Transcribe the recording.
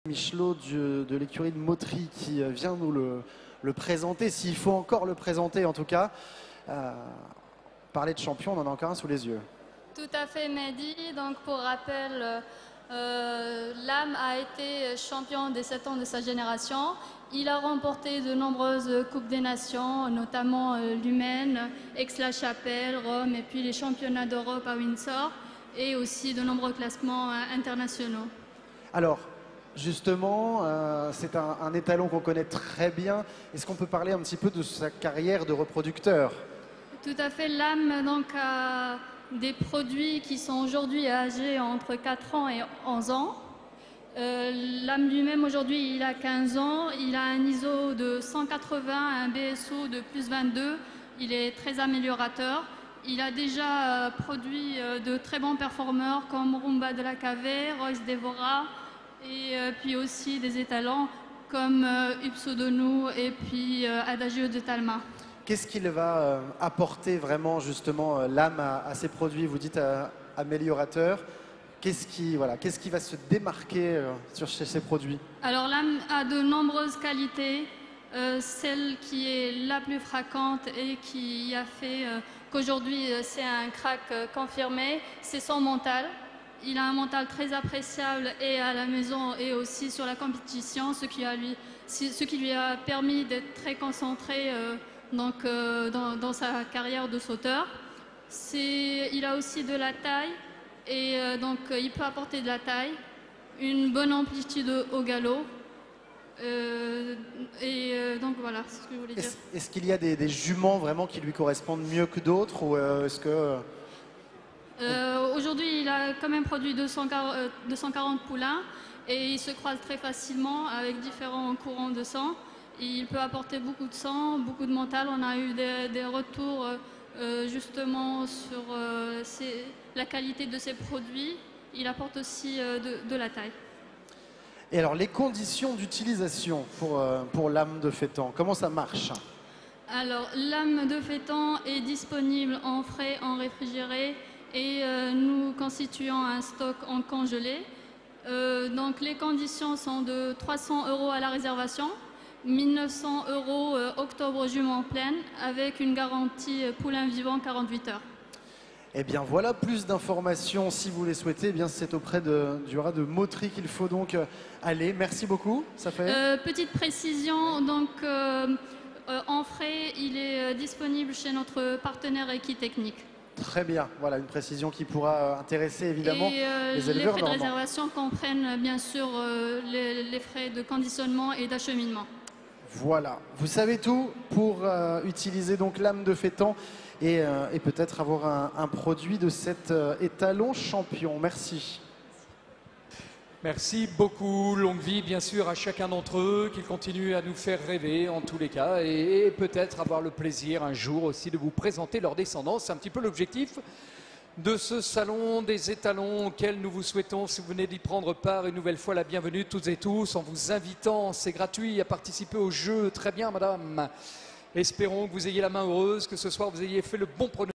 Michelot de l'écurie de Mottry qui vient nous le présenter, s'il faut encore le présenter en tout cas. Parler de champion, on en a encore un sous les yeux. Tout à fait, Mehdi. Donc pour rappel, Lam a été champion des 7 ans de sa génération. Il a remporté de nombreuses Coupes des Nations, notamment l'Humaine, Aix-la-Chapelle, Rome et puis les championnats d'Europe à Windsor et aussi de nombreux classements internationaux. Alors, justement, c'est un étalon qu'on connaît très bien. Est-ce qu'on peut parler un petit peu de sa carrière de reproducteur? Tout à fait. Lam donc, a des produits qui sont aujourd'hui âgés entre 4 ans et 11 ans. Lam lui-même aujourd'hui il a 15 ans, il a un ISO de 180, un BSO de plus 22, il est très améliorateur. Il a déjà produit de très bons performeurs comme Rumba de la Cave, Royce Devora et puis aussi des étalons comme Upsodonou et puis Adagio de Talma. Qu'est-ce qu'il va apporter vraiment justement Lam à ses produits? Vous dites améliorateur. Qu'est-ce qui va se démarquer sur ces produits? Alors Lam a de nombreuses qualités. Celle qui est la plus fréquente et qui a fait qu'aujourd'hui c'est un crack confirmé, c'est son mental. Il a un mental très appréciable et à la maison et aussi sur la compétition, ce qui lui a permis d'être très concentré dans sa carrière de sauteur. Il a aussi de la taille et donc il peut apporter de la taille, une bonne amplitude au galop. Donc voilà, c'est ce que je voulais dire. Est-ce qu'il y a des juments vraiment qui lui correspondent mieux que d'autres ou est-ce que... Aujourd'hui, il a quand même produit 240 poulains et il se croise très facilement avec différents courants de sang. Il peut apporter beaucoup de sang, beaucoup de mental. On a eu des retours justement sur la qualité de ses produits. Il apporte aussi de la taille. Et alors, les conditions d'utilisation pour Lam de Fétan, comment ça marche? Alors, Lam de Fétan est disponible en frais, en réfrigéré et nous constituons un stock en congelé. Donc, les conditions sont de 300 € à la réservation, 1900 € octobre jument pleine avec une garantie poulain vivant 48 heures. Eh bien voilà, plus d'informations si vous les souhaitez, eh bien c'est auprès du rat de Mottry qu'il faut donc aller. Merci beaucoup, ça fait... Petite précision, donc en frais, il est disponible chez notre partenaire Equitechnique. Très bien, voilà une précision qui pourra intéresser évidemment les éleveurs. Les frais de réservation comprennent bien sûr les frais de conditionnement et d'acheminement. Voilà, vous savez tout pour utiliser donc Lam de Fétan et peut-être avoir un produit de cet étalon champion. Merci. Merci beaucoup, longue vie bien sûr à chacun d'entre eux, qu'ils continuent à nous faire rêver en tous les cas et peut-être avoir le plaisir un jour aussi de vous présenter leur descendance. C'est un petit peu l'objectif de ce salon des étalons auquel nous vous souhaitons, si vous venez d'y prendre part, une nouvelle fois la bienvenue toutes et tous en vous invitant, c'est gratuit, à participer au jeu. Très bien madame, espérons que vous ayez la main heureuse, que ce soir vous ayez fait le bon pronostic.